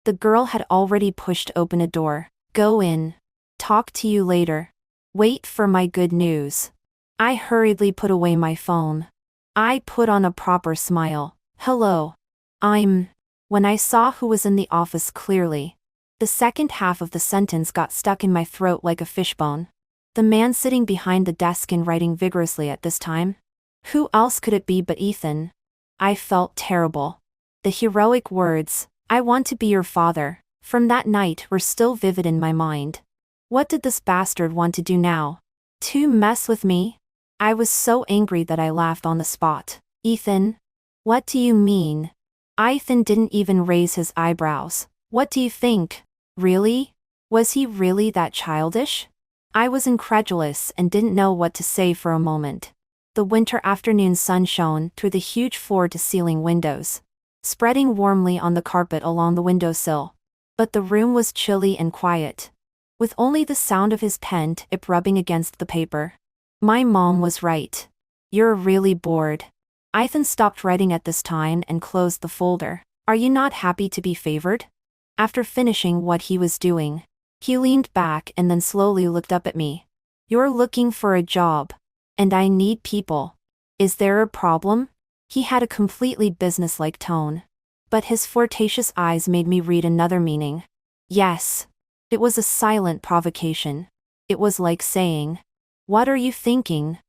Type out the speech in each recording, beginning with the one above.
The girl had already pushed open a door. Go in. Talk to you later. Wait for my good news. I hurriedly put away my phone. I put on a proper smile. Hello. When I saw who was in the office clearly, the second half of the sentence got stuck in my throat like a fishbone. The man sitting behind the desk and writing vigorously at this time? Who else could it be but Ethan? I felt terrible. The heroic words, "I want to be your father," from that night were still vivid in my mind. What did this bastard want to do now? To mess with me? I was so angry that I laughed on the spot. Ethan? What do you mean? Ethan didn't even raise his eyebrows. What do you think? Really? Was he really that childish? I was incredulous and didn't know what to say for a moment. The winter afternoon sun shone through the huge floor-to-ceiling windows, spreading warmly on the carpet along the windowsill. But the room was chilly and quiet, with only the sound of his pen tip rubbing against the paper. My mom was right. You're really bored. Ethan stopped writing at this time and closed the folder. Are you not happy to be favored? After finishing what he was doing, he leaned back and then slowly looked up at me. You're looking for a job. And I need people. Is there a problem? He had a completely businesslike tone. But his flirtatious eyes made me read another meaning. Yes. It was a silent provocation. It was like saying, "What are you thinking?"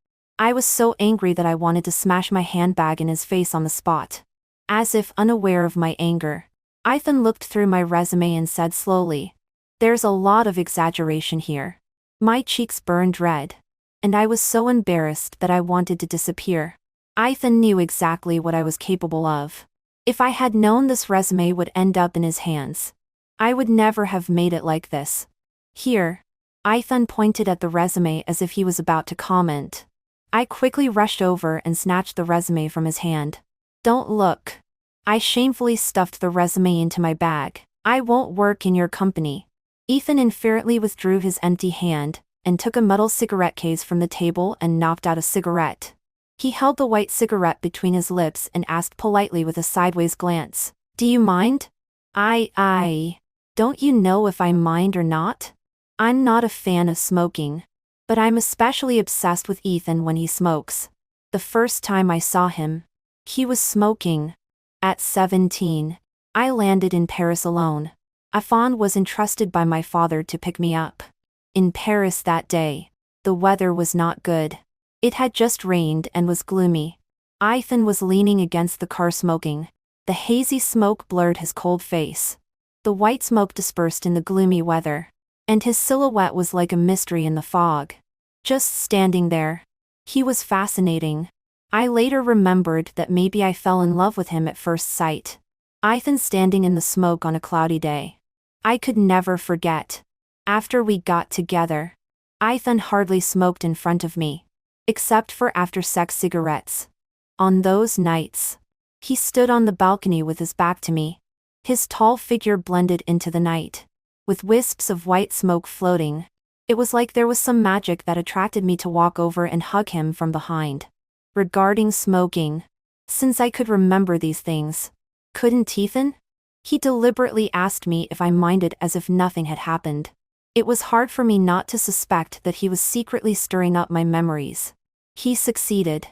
I was so angry that I wanted to smash my handbag in his face on the spot. As if unaware of my anger, Ethan looked through my resume and said slowly, "There's a lot of exaggeration here." My cheeks burned red, and I was so embarrassed that I wanted to disappear. Ethan knew exactly what I was capable of. If I had known this resume would end up in his hands, I would never have made it like this. Here. Ethan pointed at the resume as if he was about to comment. I quickly rushed over and snatched the resume from his hand. Don't look. I shamefully stuffed the resume into my bag. I won't work in your company. Ethan infuriately withdrew his empty hand and took a metal cigarette case from the table and knocked out a cigarette. He held the white cigarette between his lips and asked politely with a sideways glance, "Do you mind?" Don't you know if I mind or not? I'm not a fan of smoking. But I'm especially obsessed with Ethan when he smokes. The first time I saw him, he was smoking. At 17, I landed in Paris alone. Ethan was entrusted by my father to pick me up. In Paris that day, the weather was not good. It had just rained and was gloomy. Ethan was leaning against the car smoking. The hazy smoke blurred his cold face. The white smoke dispersed in the gloomy weather, and his silhouette was like a mystery in the fog. Just standing there. He was fascinating. I later remembered that maybe I fell in love with him at first sight. Ethan standing in the smoke on a cloudy day. I could never forget. After we got together, Ethan hardly smoked in front of me, except for after-sex cigarettes. On those nights, he stood on the balcony with his back to me. His tall figure blended into the night, with wisps of white smoke floating. It was like there was some magic that attracted me to walk over and hug him from behind. Regarding smoking, since I could remember these things, couldn't Ethan? He deliberately asked me if I minded as if nothing had happened. It was hard for me not to suspect that he was secretly stirring up my memories. He succeeded.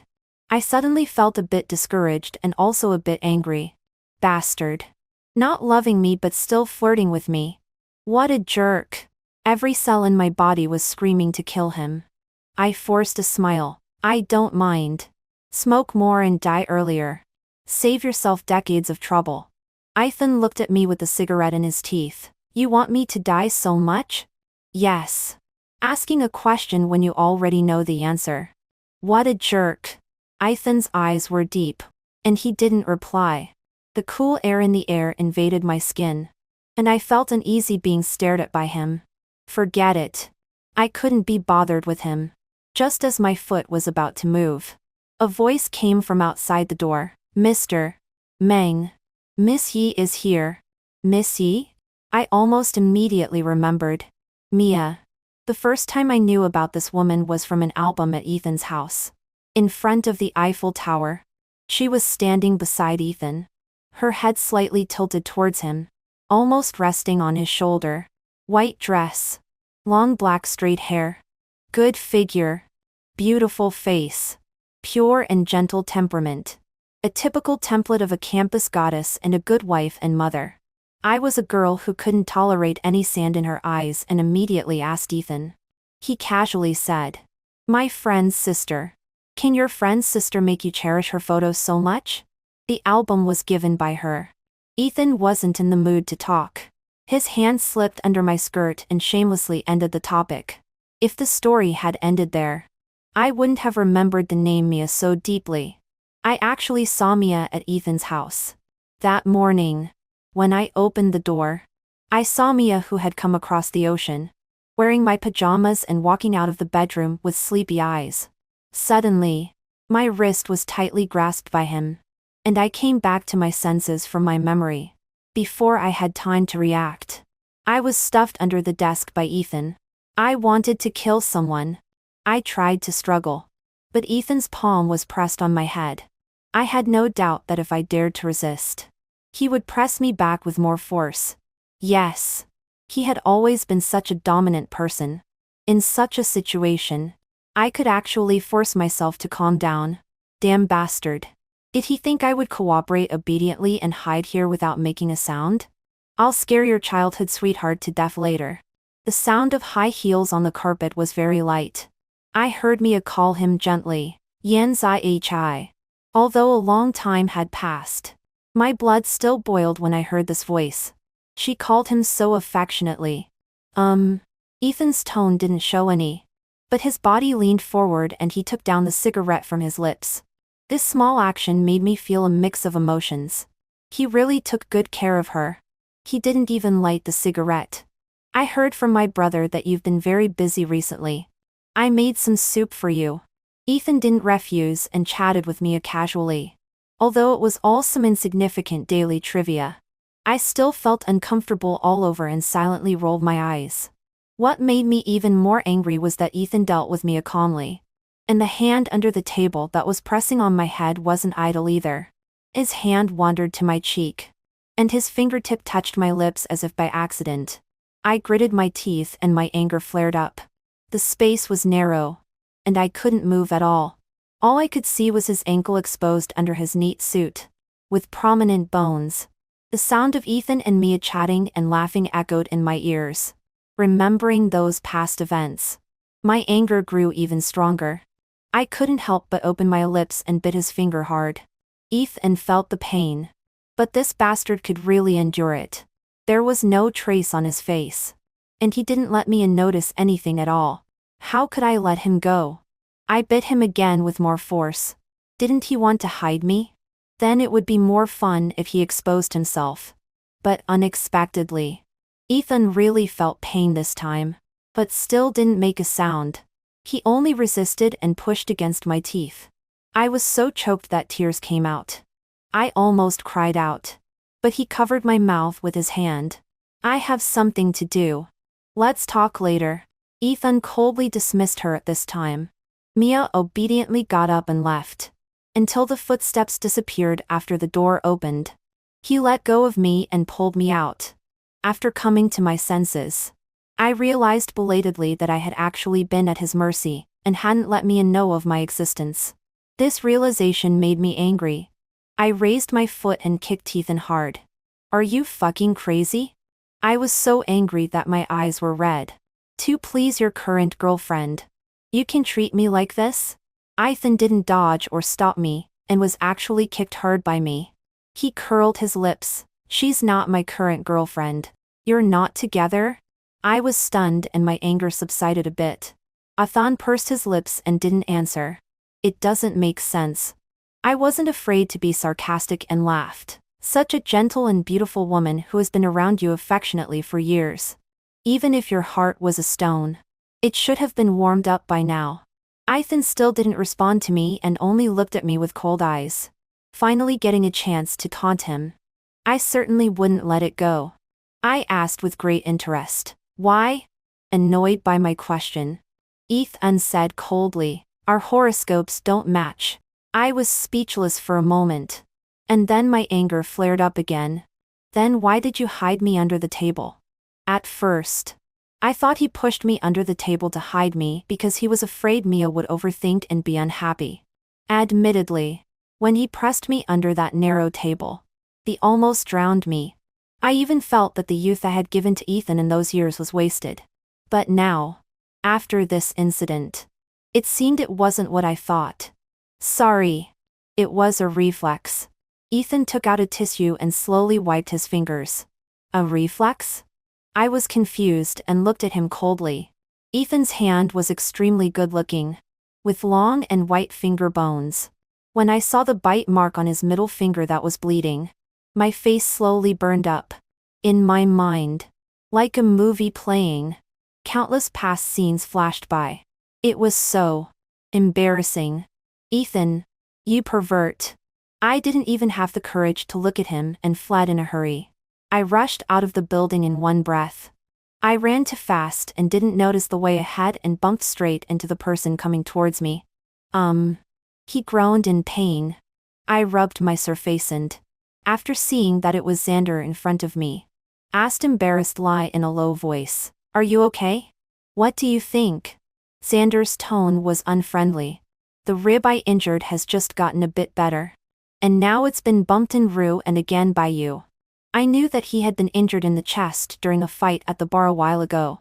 I suddenly felt a bit discouraged and also a bit angry. Bastard. Not loving me but still flirting with me. What a jerk. Every cell in my body was screaming to kill him. I forced a smile. I don't mind. Smoke more and die earlier. Save yourself decades of trouble. Ethan looked at me with the cigarette in his teeth. You want me to die so much? Yes. Asking a question when you already know the answer. What a jerk. Ethan's eyes were deep, and he didn't reply. The cool air in the air invaded my skin, and I felt uneasy being stared at by him. Forget it. I couldn't be bothered with him. Just as my foot was about to move, a voice came from outside the door. Mr. Meng. Miss Yi is here. Miss Yi? I almost immediately remembered. Mia. The first time I knew about this woman was from an album at Ethan's house. In front of the Eiffel Tower. She was standing beside Ethan, her head slightly tilted towards him. almost resting on his shoulder. White dress. Long black straight hair. Good figure. Beautiful face. Pure and gentle temperament. A typical template of a campus goddess and a good wife and mother. I was a girl who couldn't tolerate any sand in her eyes and immediately asked Ethan. He casually said, "My friend's sister. Can your friend's sister make you cherish her photos so much?" The album was given by her. Ethan wasn't in the mood to talk. His hand slipped under my skirt and shamelessly ended the topic. If the story had ended there, I wouldn't have remembered the name Mia so deeply. I actually saw Mia at Ethan's house. That morning, when I opened the door, I saw Mia, who had come across the ocean, wearing my pajamas and walking out of the bedroom with sleepy eyes. Suddenly, my wrist was tightly grasped by him, and I came back to my senses from my memory. Before I had time to react, I was stuffed under the desk by Ethan. I wanted to kill someone. I tried to struggle, but Ethan's palm was pressed on my head. I had no doubt that if I dared to resist, he would press me back with more force. Yes, he had always been such a dominant person. In such a situation, I could actually force myself to calm down. Damn bastard. Did he think I would cooperate obediently and hide here without making a sound? I'll scare your childhood sweetheart to death later. The sound of high heels on the carpet was very light. I heard Mia call him gently, Yanzi. Although a long time had passed, my blood still boiled when I heard this voice. She called him so affectionately. Ethan's tone didn't show any, but his body leaned forward and he took down the cigarette from his lips. This small action made me feel a mix of emotions. He really took good care of her. He didn't even light the cigarette. I heard from my brother that you've been very busy recently. I made some soup for you. Ethan didn't refuse and chatted with Mia casually. Although it was all some insignificant daily trivia, I still felt uncomfortable all over and silently rolled my eyes. What made me even more angry was that Ethan dealt with Mia calmly. And the hand under the table that was pressing on my head wasn't idle either. His hand wandered to my cheek, and his fingertip touched my lips as if by accident. I gritted my teeth and my anger flared up. The space was narrow, and I couldn't move at all. All I could see was his ankle exposed under his neat suit, with prominent bones. The sound of Ethan and Mia chatting and laughing echoed in my ears. Remembering those past events, my anger grew even stronger. I couldn't help but open my lips and bit his finger hard. Ethan felt the pain, but this bastard could really endure it. There was no trace on his face, and he didn't let me notice anything at all. How could I let him go? I bit him again with more force. Didn't he want to hide me? Then it would be more fun if he exposed himself. But unexpectedly, Ethan really felt pain this time, but still didn't make a sound. He only resisted and pushed against my teeth. I was so choked that tears came out. I almost cried out, but he covered my mouth with his hand. I have something to do. Let's talk later. Ethan coldly dismissed her at this time. Mia obediently got up and left, until the footsteps disappeared after the door opened. He let go of me and pulled me out. After coming to my senses, I realized belatedly that I had actually been at his mercy, and hadn't let me know of my existence. This realization made me angry. I raised my foot and kicked Ethan hard. Are you fucking crazy? I was so angry that my eyes were red. To please your current girlfriend, you can treat me like this? Ethan didn't dodge or stop me, and was actually kicked hard by me. He curled his lips. She's not my current girlfriend. You're not together? I was stunned and my anger subsided a bit. Ethan pursed his lips and didn't answer. It doesn't make sense. I wasn't afraid to be sarcastic and laughed. Such a gentle and beautiful woman who has been around you affectionately for years. Even if your heart was a stone, it should have been warmed up by now. Ethan still didn't respond to me and only looked at me with cold eyes. Finally getting a chance to taunt him, I certainly wouldn't let it go. I asked with great interest. Why? Annoyed by my question, Ethan said coldly, our horoscopes don't match. I was speechless for a moment, and then my anger flared up again. Then why did you hide me under the table? At first, I thought he pushed me under the table to hide me because he was afraid Mia would overthink and be unhappy. Admittedly, when he pressed me under that narrow table, he almost drowned me. I even felt that the youth I had given to Ethan in those years was wasted. But now, after this incident, it seemed it wasn't what I thought. Sorry. It was a reflex. Ethan took out a tissue and slowly wiped his fingers. A reflex? I was confused and looked at him coldly. Ethan's hand was extremely good-looking, with long and white finger bones. When I saw the bite mark on his middle finger that was bleeding, my face slowly burned up. In my mind, like a movie playing, countless past scenes flashed by. It was so embarrassing. Ethan, you pervert. I didn't even have the courage to look at him and fled in a hurry. I rushed out of the building in one breath. I ran too fast and didn't notice the way ahead and bumped straight into the person coming towards me. He groaned in pain. I rubbed my sore face and, after seeing that it was Xander in front of me, asked embarrassed lie in a low voice, "Are you okay? What do you think?" Xander's tone was unfriendly. The rib I injured has just gotten a bit better. And now it's been bumped and through and again by you. I knew that he had been injured in the chest during a fight at the bar a while ago.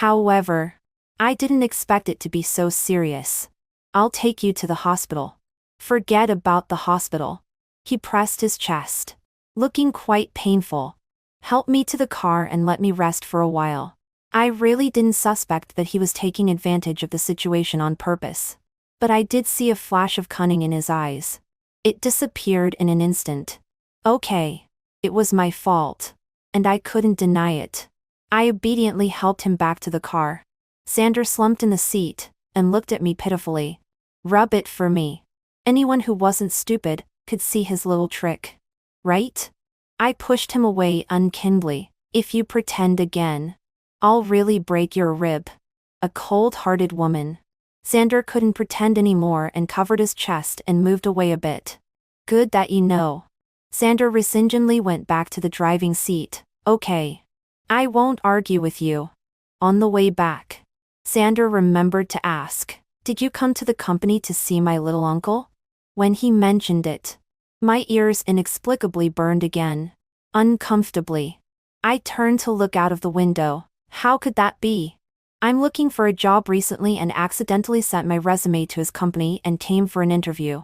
However, I didn't expect it to be so serious. I'll take you to the hospital. Forget about the hospital. He pressed his chest, looking quite painful. Help me to the car and let me rest for a while. I really didn't suspect that he was taking advantage of the situation on purpose. But I did see a flash of cunning in his eyes. It disappeared in an instant. Okay. It was my fault. And I couldn't deny it. I obediently helped him back to the car. Xander slumped in the seat and looked at me pitifully. Rub it for me. Anyone who wasn't stupid could see his little trick. Right? I pushed him away unkindly. If you pretend again, I'll really break your rib. A cold-hearted woman. Xander couldn't pretend anymore and covered his chest and moved away a bit. Good that you know. Xander resignedly went back to the driving seat. Okay. I won't argue with you. On the way back, Xander remembered to ask, "Did you come to the company to see my little uncle?" When he mentioned it, my ears inexplicably burned again. Uncomfortably. I turned to look out of the window. How could that be? I'm looking for a job recently and accidentally sent my resume to his company and came for an interview.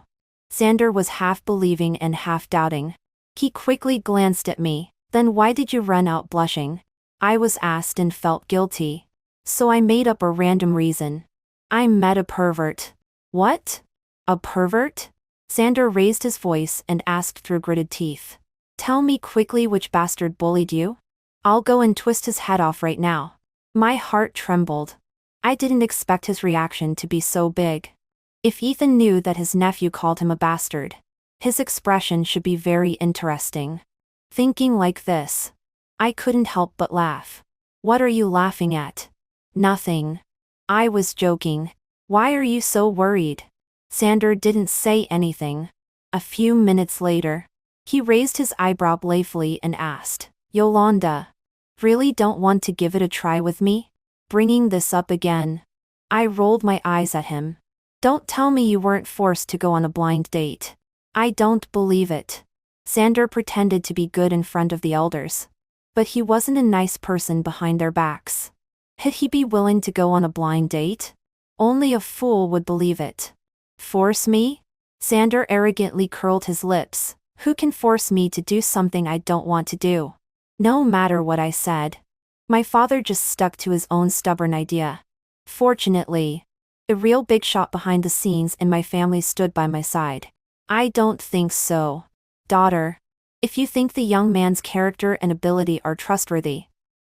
Xander was half believing and half doubting. He quickly glanced at me. Then why did you run out blushing? I was asked and felt guilty. So I made up a random reason. I met a pervert. What? A pervert? Xander raised his voice and asked through gritted teeth. Tell me quickly which bastard bullied you? I'll go and twist his head off right now. My heart trembled. I didn't expect his reaction to be so big. If Ethan knew that his nephew called him a bastard, his expression should be very interesting. Thinking like this, I couldn't help but laugh. What are you laughing at? Nothing. I was joking. Why are you so worried? Xander didn't say anything. A few minutes later, he raised his eyebrow playfully and asked, Yolanda, really don't want to give it a try with me? Bringing this up again. I rolled my eyes at him. Don't tell me you weren't forced to go on a blind date. I don't believe it. Xander pretended to be good in front of the elders. But he wasn't a nice person behind their backs. Would he be willing to go on a blind date? Only a fool would believe it. Force me? Xander arrogantly curled his lips. Who can force me to do something I don't want to do? No matter what I said. My father just stuck to his own stubborn idea. Fortunately, a real big shot behind the scenes in my family stood by my side. I don't think so. Daughter, if you think the young man's character and ability are trustworthy,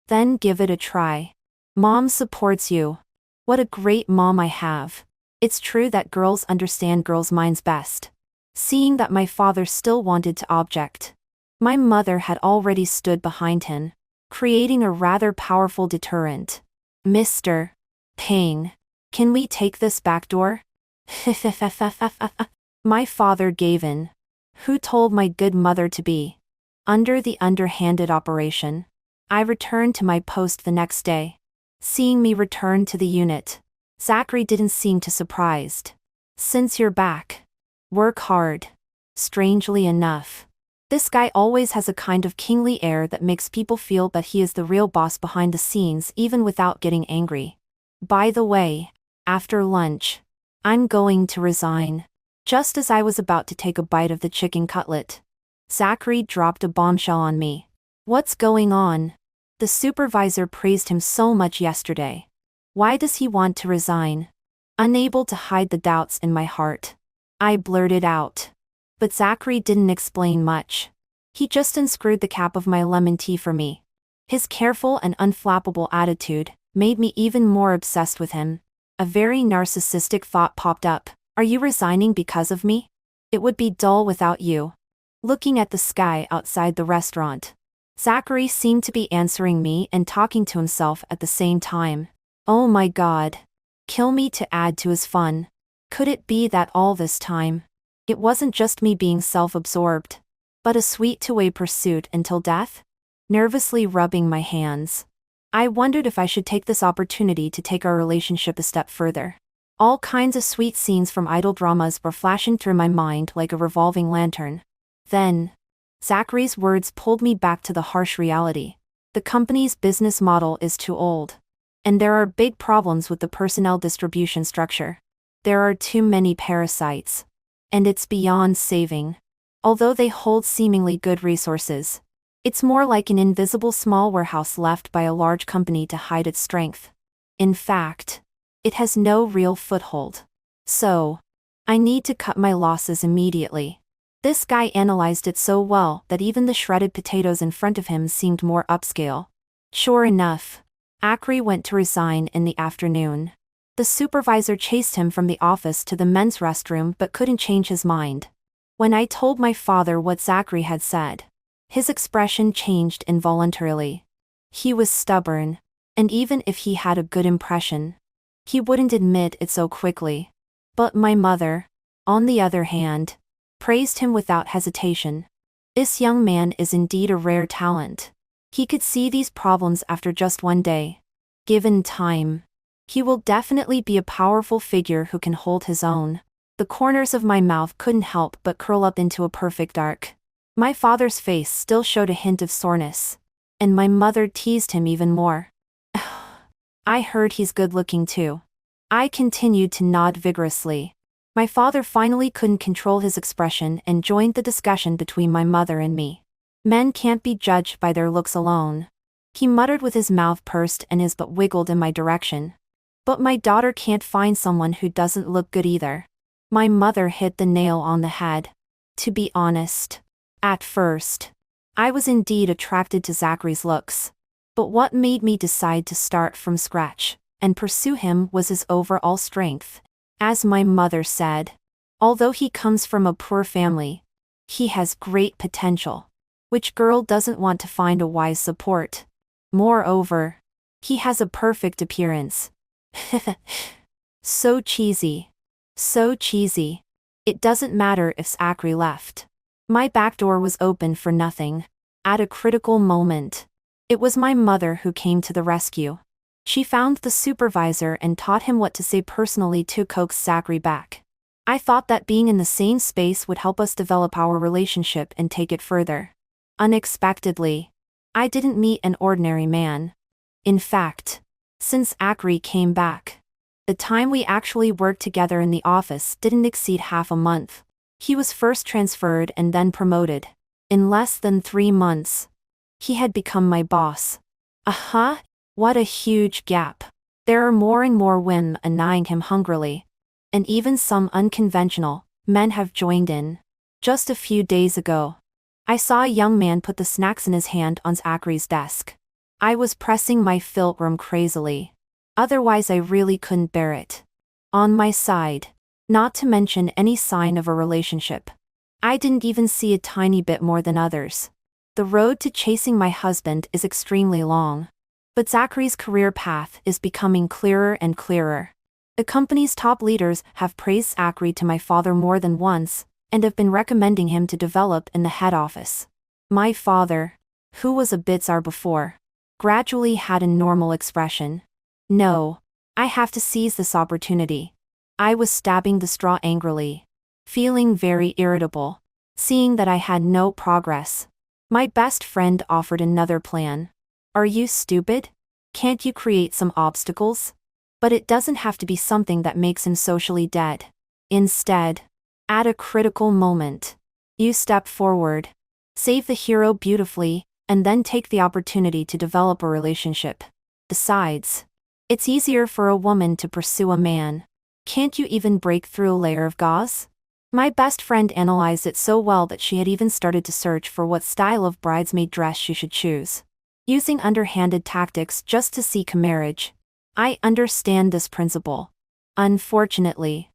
then give it a try. Mom supports you. What a great mom I have. It's true that girls understand girls' minds best. Seeing that my father still wanted to object, my mother had already stood behind him, creating a rather powerful deterrent. Mr. Payne, can we take this back door? My father gave in. Who told my good mother to be? under the underhanded operation. I returned to my post the next day. Seeing me return to the unit, Zachary didn't seem too surprised. "Since you're back, work hard." Strangely enough, this guy always has a kind of kingly air that makes people feel that he is the real boss behind the scenes even without getting angry. "By the way, after lunch, I'm going to resign." Just as I was about to take a bite of the chicken cutlet, Zachary dropped a bombshell on me. "What's going on? The supervisor praised him so much yesterday. Why does he want to resign?" Unable to hide the doubts in my heart, I blurted out. But Zachary didn't explain much. He just unscrewed the cap of my lemon tea for me. His careful and unflappable attitude made me even more obsessed with him. A very narcissistic thought popped up. "Are you resigning because of me? It would be dull without you." Looking at the sky outside the restaurant, Zachary seemed to be answering me and talking to himself at the same time. Oh my God. Kill me to add to his fun. Could it be that all this time, it wasn't just me being self-absorbed, but a sweet two-way pursuit until death? Nervously rubbing my hands, I wondered if I should take this opportunity to take our relationship a step further. All kinds of sweet scenes from idol dramas were flashing through my mind like a revolving lantern. Then, Zachary's words pulled me back to the harsh reality. The company's business model is too old. And there are big problems with the personnel distribution structure. There are too many parasites. And it's beyond saving. Although they hold seemingly good resources, it's more like an invisible small warehouse left by a large company to hide its strength. In fact, it has no real foothold. So, I need to cut my losses immediately. This guy analyzed it so well that even the shredded potatoes in front of him seemed more upscale. Sure enough, Zachary went to resign in the afternoon. The supervisor chased him from the office to the men's restroom but couldn't change his mind. When I told my father what Zachary had said, his expression changed involuntarily. He was stubborn, and even if he had a good impression, he wouldn't admit it so quickly. But my mother, on the other hand, praised him without hesitation. This young man is indeed a rare talent. He could see these problems after just one day. Given time, he will definitely be a powerful figure who can hold his own. The corners of my mouth couldn't help but curl up into a perfect arc. My father's face still showed a hint of soreness, and my mother teased him even more. "I heard he's good-looking too." I continued to nod vigorously. My father finally couldn't control his expression and joined the discussion between my mother and me. "Men can't be judged by their looks alone," he muttered with his mouth pursed and his butt wiggled in my direction. "But my daughter can't find someone who doesn't look good either." My mother hit the nail on the head. To be honest, at first, I was indeed attracted to Zachary's looks. But what made me decide to start from scratch and pursue him was his overall strength. As my mother said, although he comes from a poor family, he has great potential. Which girl doesn't want to find a wise support? Moreover, he has a perfect appearance. So cheesy. So cheesy. It doesn't matter if Zachary left. My back door was open for nothing. At a critical moment, it was my mother who came to the rescue. She found the supervisor and taught him what to say personally to coax Zachary back. I thought that being in the same space would help us develop our relationship and take it further. Unexpectedly, I didn't meet an ordinary man. In fact, since Zachary came back, the time we actually worked together in the office didn't exceed half a month. He was first transferred and then promoted. In less than 3 months, he had become my boss. What a huge gap. There are more and more women eyeing him hungrily. And even some unconventional men have joined in. Just a few days ago, I saw a young man put the snacks in his hand on Zachary's desk. I was pressing my filtrum crazily. Otherwise I really couldn't bear it. On my side, not to mention any sign of a relationship, I didn't even see a tiny bit more than others. The road to chasing my husband is extremely long. But Zachary's career path is becoming clearer and clearer. The company's top leaders have praised Zachary to my father more than once, and have been recommending him to develop in the head office. My father, who was a bit sour before, gradually had a normal expression. No, I have to seize this opportunity. I was stabbing the straw angrily, feeling very irritable, seeing that I had no progress. My best friend offered another plan. Are you stupid? Can't you create some obstacles? But it doesn't have to be something that makes him socially dead. Instead, at a critical moment, you step forward, save the hero beautifully, and then take the opportunity to develop a relationship. Besides, it's easier for a woman to pursue a man. Can't you even break through a layer of gauze? My best friend analyzed it so well that she had even started to search for what style of bridesmaid dress she should choose, using underhanded tactics just to seek marriage. I understand this principle. Unfortunately,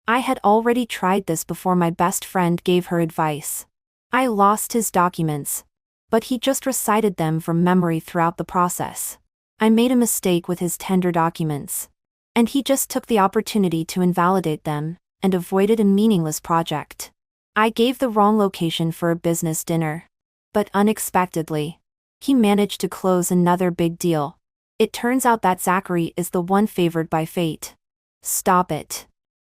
I had already tried this before my best friend gave her advice. I lost his documents, but he just recited them from memory throughout the process. I made a mistake with his tender documents, and he just took the opportunity to invalidate them and avoided a meaningless project. I gave the wrong location for a business dinner, but unexpectedly, he managed to close another big deal. It turns out that Zachary is the one favored by fate. Stop it.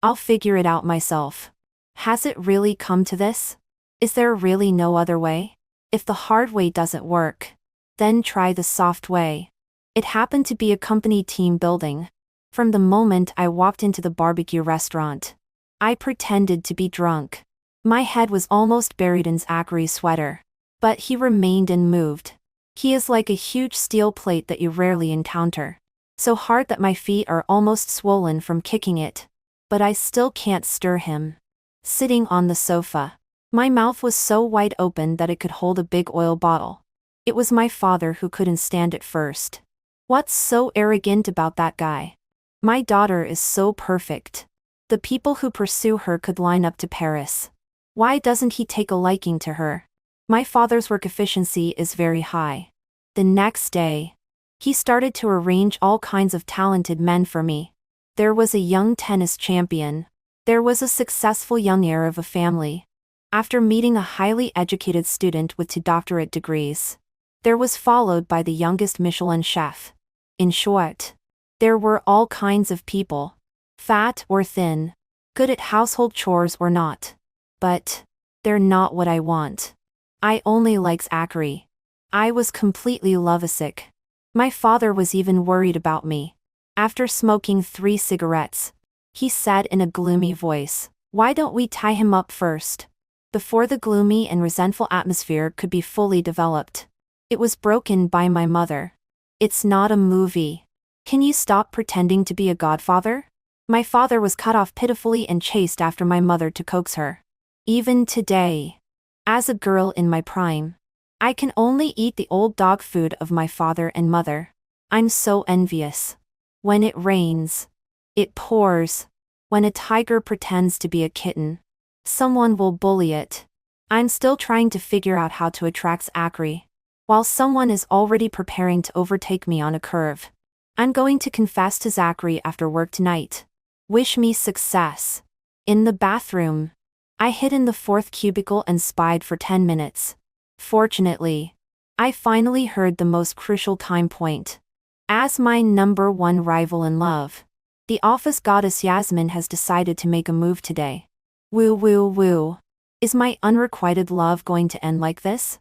I'll figure it out myself. Has it really come to this? Is there really no other way? If the hard way doesn't work, then try the soft way. It happened to be a company team building. From the moment I walked into the barbecue restaurant, I pretended to be drunk. My head was almost buried in Zachary's sweater, but he remained unmoved. He is like a huge steel plate that you rarely encounter, so hard that my feet are almost swollen from kicking it. But I still can't stir him. Sitting on the sofa, my mouth was so wide open that it could hold a big oil bottle. It was my father who couldn't stand it first. What's so arrogant about that guy? My daughter is so perfect. The people who pursue her could line up to Paris. Why doesn't he take a liking to her? My father's work efficiency is very high. The next day, he started to arrange all kinds of talented men for me. There was a young tennis champion. There was a successful young heir of a family. After meeting a highly educated student with 2 doctorate degrees, there was followed by the youngest Michelin chef. In short, there were all kinds of people, fat or thin, good at household chores or not. But they're not what I want. I only like Zachary. I was completely lovesick. My father was even worried about me. After smoking 3 cigarettes, he said in a gloomy voice, "Why don't we tie him up first?" Before the gloomy and resentful atmosphere could be fully developed, it was broken by my mother. "It's not a movie. Can you stop pretending to be a godfather?" My father was cut off pitifully and chased after my mother to coax her. Even today, as a girl in my prime, I can only eat the old dog food of my father and mother. I'm so envious. When it rains, it pours. When a tiger pretends to be a kitten, someone will bully it. I'm still trying to figure out how to attract Zachary, while someone is already preparing to overtake me on a curve. I'm going to confess to Zachary after work tonight. Wish me success. In the bathroom, I hid in the 4th cubicle and spied for 10 minutes. Fortunately, I finally heard the most crucial time point. As my number 1 rival in love, the office goddess Yasmin has decided to make a move today. Woo woo woo. Is my unrequited love going to end like this?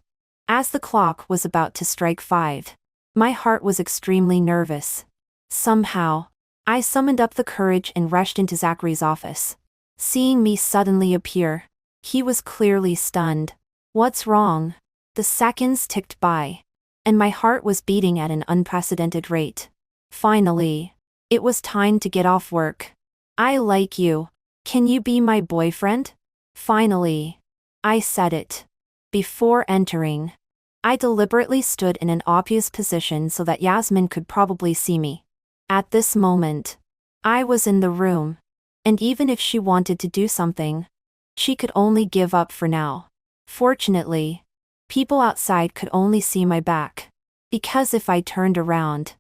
As the clock was about to strike 5, my heart was extremely nervous. Somehow, I summoned up the courage and rushed into Zachary's office. Seeing me suddenly appear, he was clearly stunned. What's wrong? The seconds ticked by, and my heart was beating at an unprecedented rate. Finally, it was time to get off work. "I like you. Can you be my boyfriend?" Finally, I said it. Before entering, I deliberately stood in an obvious position so that Yasmin could probably see me. At this moment, I was in the room, and even if she wanted to do something, she could only give up for now. Fortunately, people outside could only see my back, because if I turned around,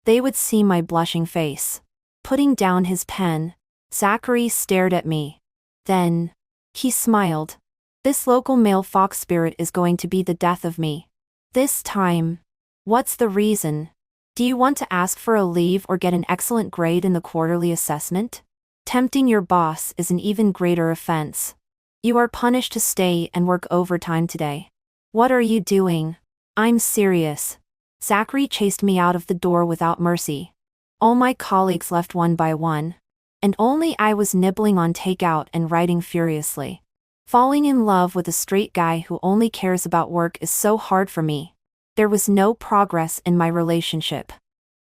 they would see my blushing face. Putting down his pen, Zachary stared at me. Then, he smiled. This local male fox spirit is going to be the death of me. This time. What's the reason? Do you want to ask for a leave or get an excellent grade in the quarterly assessment? Tempting your boss is an even greater offense. You are punished to stay and work overtime today. What are you doing? I'm serious. Zachary chased me out of the door without mercy. All my colleagues left one by one. And only I was nibbling on takeout and writing furiously. Falling in love with a straight guy who only cares about work is so hard for me. There was no progress in my relationship.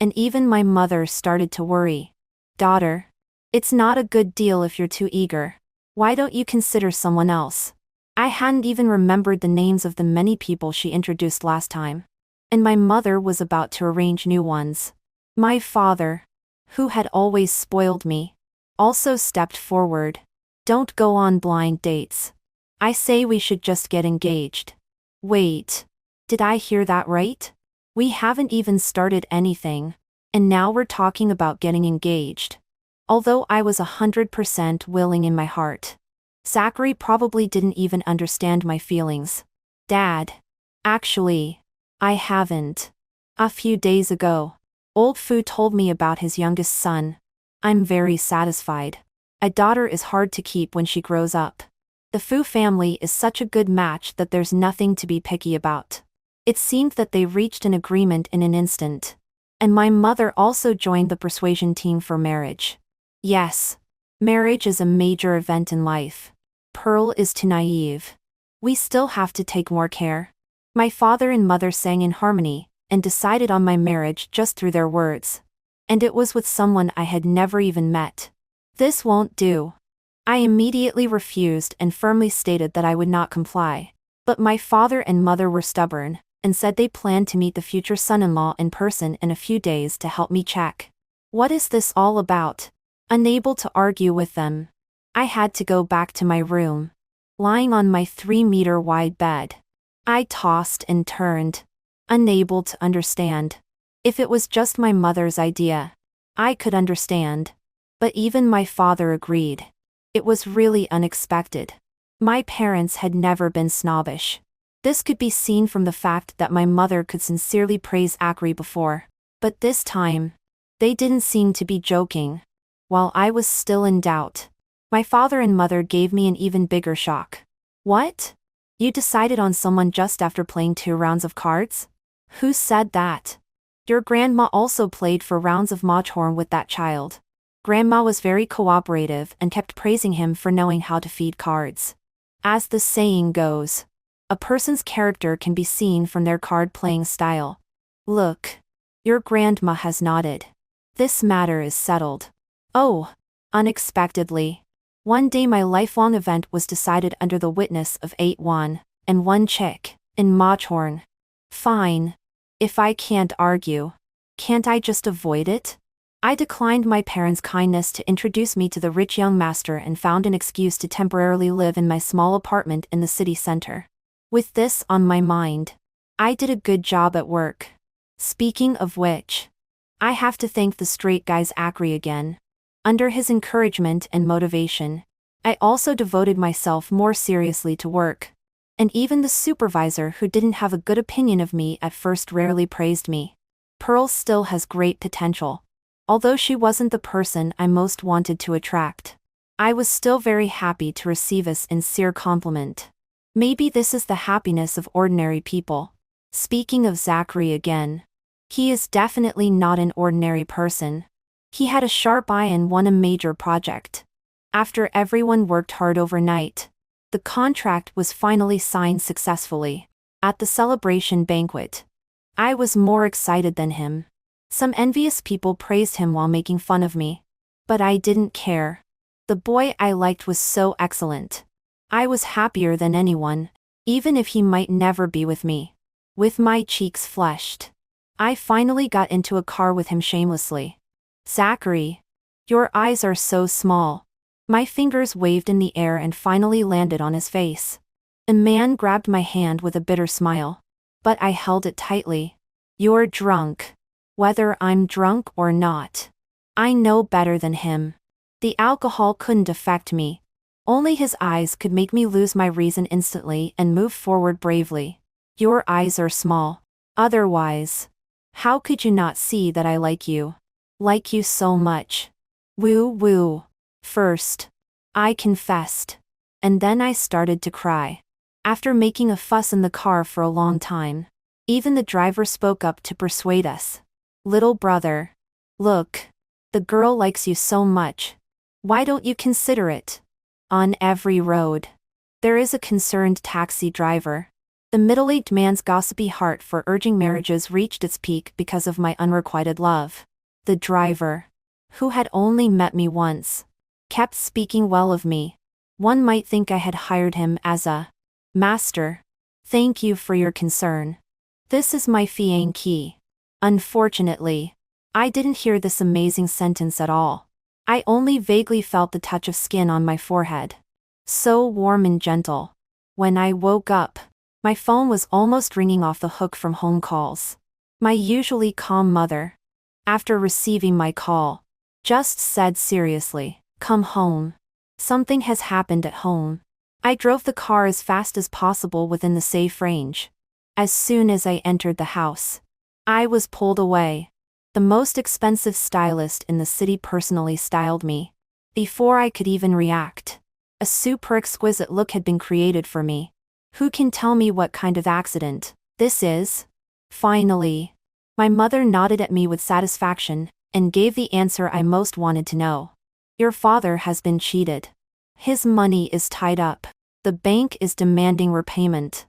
And even my mother started to worry. Daughter, it's not a good deal if you're too eager. Why don't you consider someone else? I hadn't even remembered the names of the many people she introduced last time. And my mother was about to arrange new ones. My father, who had always spoiled me, also stepped forward. Don't go on blind dates. I say we should just get engaged. Wait. Did I hear that right? We haven't even started anything. And now we're talking about getting engaged. Although I was 100% willing in my heart. Zachary probably didn't even understand my feelings. Dad. Actually, I haven't. A few days ago, old Fu told me about his youngest son. I'm very satisfied. A daughter is hard to keep when she grows up. The Fu family is such a good match that there's nothing to be picky about. It seemed that they reached an agreement in an instant. And my mother also joined the persuasion team for marriage. Yes. Marriage is a major event in life. Pearl is too naive. We still have to take more care. My father and mother sang in harmony, and decided on my marriage just through their words. And it was with someone I had never even met. This won't do. I immediately refused and firmly stated that I would not comply. But my father and mother were stubborn, and said they planned to meet the future son-in-law in person in a few days to help me check. What is this all about? Unable to argue with them, I had to go back to my room. Lying on my 3-meter-wide bed, I tossed and turned, unable to understand. If it was just my mother's idea, I could understand. But even my father agreed. It was really unexpected. My parents had never been snobbish. This could be seen from the fact that my mother could sincerely praise Zachary before. But this time, they didn't seem to be joking. While I was still in doubt, my father and mother gave me an even bigger shock. What? You decided on someone just after playing 2 rounds of cards? Who said that? Your grandma also played 4 rounds of mahjong with that child. Grandma was very cooperative and kept praising him for knowing how to feed cards. As the saying goes, a person's character can be seen from their card-playing style. Look. Your grandma has nodded. This matter is settled. Oh. Unexpectedly. One day my lifelong event was decided under the witness of 8 won, and 1 chick, in mahjong. Fine. If I can't argue, can't I just avoid it? I declined my parents' kindness to introduce me to the rich young master and found an excuse to temporarily live in my small apartment in the city center. With this on my mind, I did a good job at work. Speaking of which, I have to thank the straight guy's Zachary again. Under his encouragement and motivation, I also devoted myself more seriously to work. And even the supervisor who didn't have a good opinion of me at first rarely praised me. Pearl still has great potential. Although she wasn't the person I most wanted to attract, I was still very happy to receive a sincere compliment. Maybe this is the happiness of ordinary people. Speaking of Zachary again, he is definitely not an ordinary person. He had a sharp eye and won a major project. After everyone worked hard overnight, the contract was finally signed successfully. At the celebration banquet, I was more excited than him. Some envious people praised him while making fun of me. But I didn't care. The boy I liked was so excellent. I was happier than anyone, even if he might never be with me. With my cheeks flushed, I finally got into a car with him shamelessly. Zachary, your eyes are so small. My fingers waved in the air and finally landed on his face. A man grabbed my hand with a bitter smile. But I held it tightly. You're drunk. Whether I'm drunk or not, I know better than him. The alcohol couldn't affect me. Only his eyes could make me lose my reason instantly and move forward bravely. Your eyes are small. Otherwise, how could you not see that I like you? Like you so much. Woo woo. First, I confessed. And then I started to cry. After making a fuss in the car for a long time, even the driver spoke up to persuade us. Little brother. Look. The girl likes you so much. Why don't you consider it? On every road, there is a concerned taxi driver. The middle-aged man's gossipy heart for urging marriages reached its peak because of my unrequited love. The driver, who had only met me once, kept speaking well of me. One might think I had hired him as a master. Thank you for your concern. This is my fiancé. Unfortunately, I didn't hear this amazing sentence at all. I only vaguely felt the touch of skin on my forehead. So warm and gentle. When I woke up, my phone was almost ringing off the hook from home calls. My usually calm mother, after receiving my call, just said seriously, "Come home. Something has happened at home." I drove the car as fast as possible within the safe range. As soon as I entered the house, I was pulled away. The most expensive stylist in the city personally styled me. Before I could even react, a super exquisite look had been created for me. Who can tell me what kind of accident this is? Finally, my mother nodded at me with satisfaction and gave the answer I most wanted to know. Your father has been cheated. His money is tied up. The bank is demanding repayment.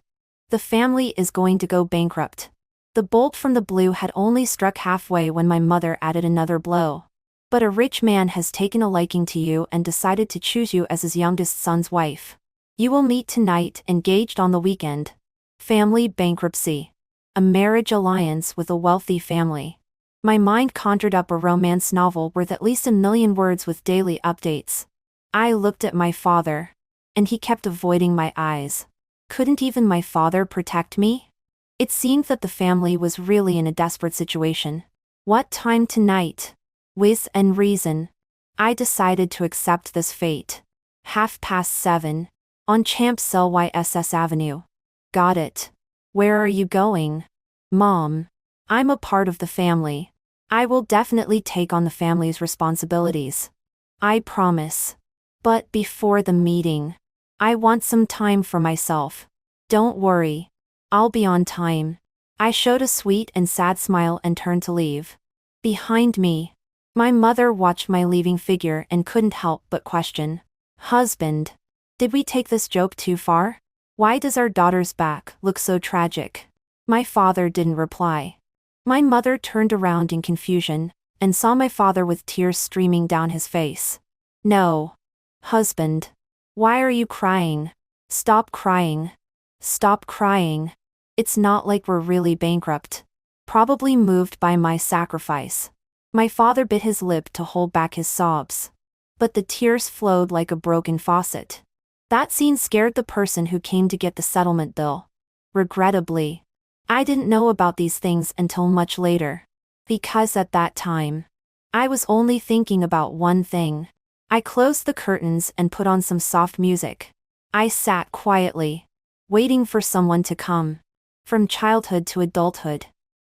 The family is going to go bankrupt. The bolt from the blue had only struck halfway when my mother added another blow. But a rich man has taken a liking to you and decided to choose you as his youngest son's wife. You will meet tonight, engaged on the weekend. Family bankruptcy. A marriage alliance with a wealthy family. My mind conjured up a romance novel worth at least 1,000,000 words with daily updates. I looked at my father, and he kept avoiding my eyes. Couldn't even my father protect me? It seemed that the family was really in a desperate situation. What time tonight? With and reason. I decided to accept this fate. 7:30. On Champs-Élysées Avenue. Got it. Where are you going? Mom. I'm a part of the family. I will definitely take on the family's responsibilities. I promise. But before the meeting, I want some time for myself. Don't worry. I'll be on time. I showed a sweet and sad smile and turned to leave. Behind me, my mother watched my leaving figure and couldn't help but question. Husband, did we take this joke too far? Why does our daughter's back look so tragic? My father didn't reply. My mother turned around in confusion and saw my father with tears streaming down his face. No. Husband. Why are you crying? Stop crying. Stop crying. It's not like we're really bankrupt. Probably moved by my sacrifice. My father bit his lip to hold back his sobs. But the tears flowed like a broken faucet. That scene scared the person who came to get the settlement bill. Regrettably, I didn't know about these things until much later. Because at that time, I was only thinking about one thing. I closed the curtains and put on some soft music. I sat quietly, waiting for someone to come. From childhood to adulthood,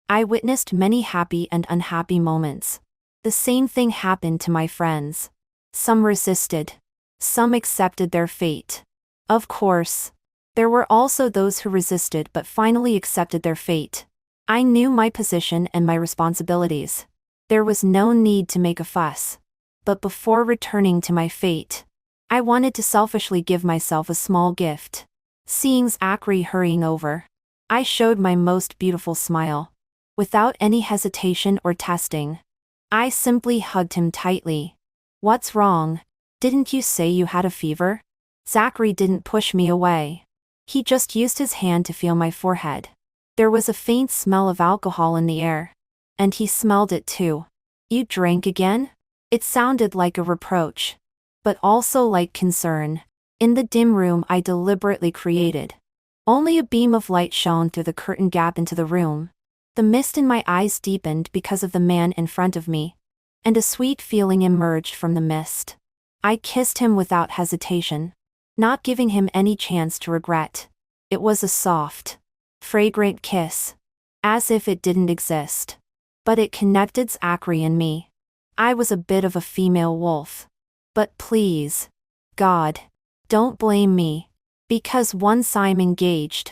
I witnessed many happy and unhappy moments. The same thing happened to my friends. Some resisted. Some accepted their fate. Of course, there were also those who resisted but finally accepted their fate. I knew my position and my responsibilities. There was no need to make a fuss. But before returning to my fate, I wanted to selfishly give myself a small gift. Seeing Zachary hurrying over, I showed my most beautiful smile. Without any hesitation or testing, I simply hugged him tightly. What's wrong? Didn't you say you had a fever? Zachary didn't push me away. He just used his hand to feel my forehead. There was a faint smell of alcohol in the air. And he smelled it too. You drank again? It sounded like a reproach, but also like concern. In the dim room I deliberately created, only a beam of light shone through the curtain gap into the room. The mist in my eyes deepened because of the man in front of me, and a sweet feeling emerged from the mist. I kissed him without hesitation. not giving him any chance to regret. It was a soft, fragrant kiss, as if it didn't exist. But it connected Zachary and me. I was a bit of a female wolf. But please, God, don't blame me. Because once I'm engaged,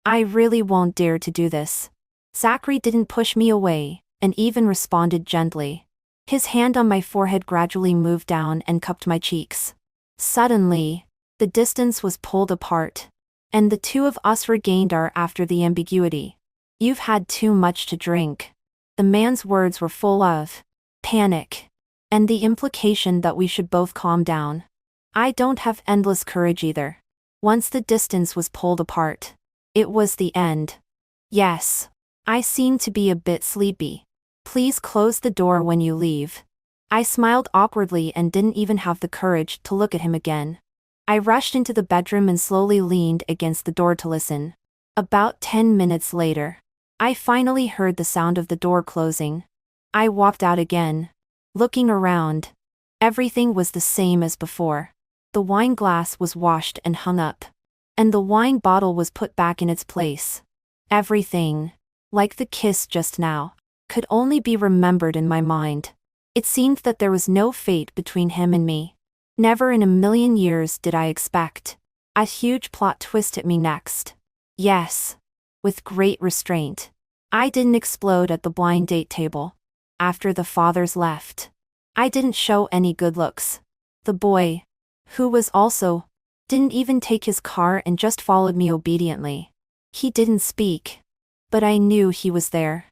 I really won't dare to do this. Zachary didn't push me away, and even responded gently. His hand on my forehead gradually moved down and cupped my cheeks. Suddenly, the distance was pulled apart, and the two of us regained our after the ambiguity. You've had too much to drink. The man's words were full of panic, and the implication that we should both calm down. I don't have endless courage either. Once the distance was pulled apart, it was the end. Yes, I seem to be a bit sleepy. Please close the door when you leave. I smiled awkwardly and didn't even have the courage to look at him again. I rushed into the bedroom and slowly leaned against the door to listen. About 10 minutes later, I finally heard the sound of the door closing. I walked out again. Looking around, everything was the same as before. The wine glass was washed and hung up, and the wine bottle was put back in its place. Everything, like the kiss just now, could only be remembered in my mind. It seemed that there was no fate between him and me. Never in a million years did I expect a huge plot twist at me next. Yes, with great restraint. I didn't explode at the blind date table. After the fathers left, I didn't show any good looks. The boy, who was also, didn't even take his car and just followed me obediently. He didn't speak, but I knew he was there.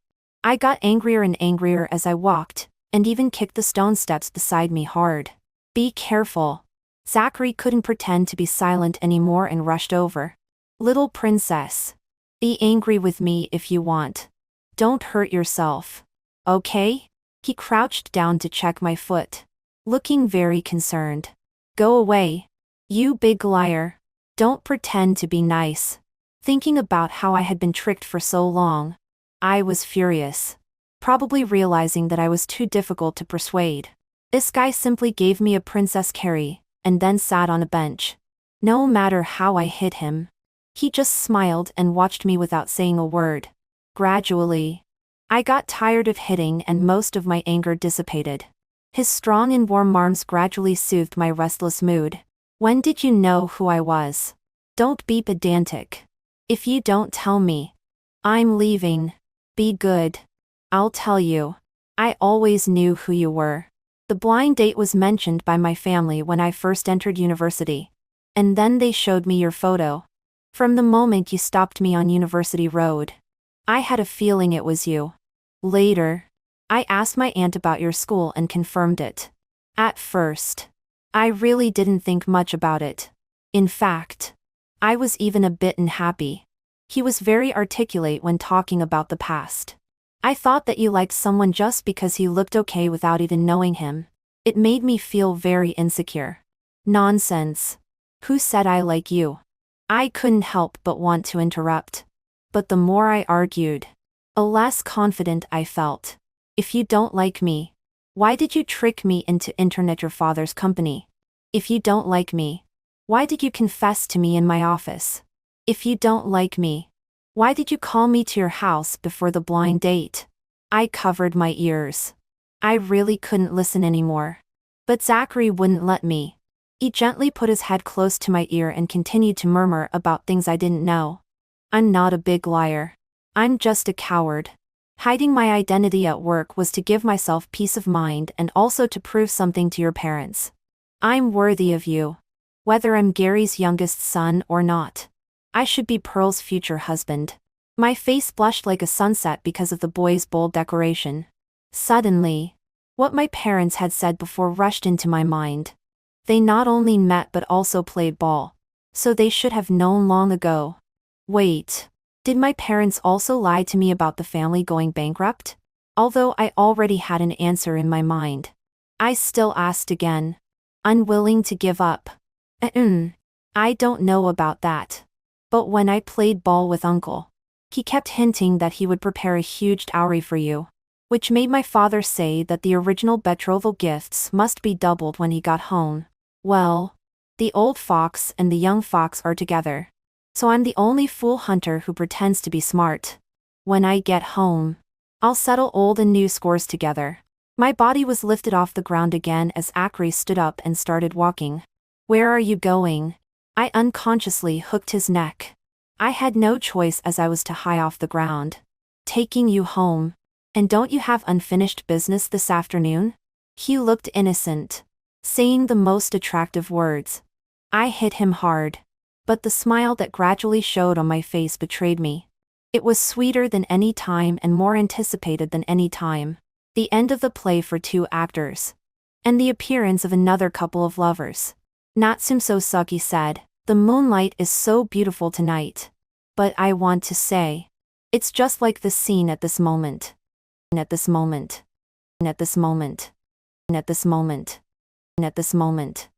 I got angrier and angrier as I walked, and even kicked the stone steps beside me hard. Be careful. Zachary couldn't pretend to be silent anymore and rushed over. Little princess. Be angry with me if you want. Don't hurt yourself. Okay? He crouched down to check my foot, looking very concerned. Go away. You big liar. Don't pretend to be nice. Thinking about how I had been tricked for so long, I was furious. Probably realizing that I was too difficult to persuade. This guy simply gave me a Princess Carrie, and then sat on a bench. No matter how I hit him, he just smiled and watched me without saying a word. Gradually, I got tired of hitting and most of my anger dissipated. His strong and warm arms gradually soothed my restless mood. When did you know who I was? Don't be pedantic. If you don't tell me, I'm leaving. Be good. I'll tell you. I always knew who you were. The blind date was mentioned by my family when I first entered university. And then they showed me your photo. From the moment you stopped me on University Road, I had a feeling it was you. Later, I asked my aunt about your school and confirmed it. At first, I really didn't think much about it. In fact, I was even a bit unhappy. He was very articulate when talking about the past. I thought that you liked someone just because he looked okay without even knowing him. It made me feel very insecure. Nonsense. Who said I like you? I couldn't help but want to interrupt. But the more I argued, the less confident I felt. If you don't like me, why did you trick me into internet your father's company? If you don't like me, why did you confess to me in my office? If you don't like me, why did you call me to your house before the blind date? I covered my ears. I really couldn't listen anymore. But Zachary wouldn't let me. He gently put his head close to my ear and continued to murmur about things I didn't know. I'm not a big liar. I'm just a coward. Hiding my identity at work was to give myself peace of mind and also to prove something to your parents. I'm worthy of you. Whether I'm Gary's youngest son or not. I should be Pearl's future husband. My face blushed like a sunset because of the boy's bold declaration. Suddenly, what my parents had said before rushed into my mind. They not only met but also played ball. So they should have known long ago. Wait. Did my parents also lie to me about the family going bankrupt? Although I already had an answer in my mind, I still asked again. Unwilling to give up. I don't know about that. But when I played ball with Uncle, he kept hinting that he would prepare a huge dowry for you, which made my father say that the original betrothal gifts must be doubled when he got home. Well, The old fox and the young fox are together. So I'm the only fool hunter who pretends to be smart. When I get home, I'll settle old and new scores together. My body was lifted off the ground again as Acri stood up and started walking. Where are you going? I unconsciously hooked his neck. I had no choice as I was too high off the ground. Taking you home. And don't you have unfinished business this afternoon? He looked innocent, saying the most attractive words. I hit him hard. But the smile that gradually showed on my face betrayed me. It was sweeter than any time and more anticipated than any time. The end of the play for two actors. And the appearance of another couple of lovers. Natsumso Saki said, "The moonlight is so beautiful tonight. But I want to say, it's just like the scene at this moment. And at this moment. And at this moment. And at this moment. And at this moment."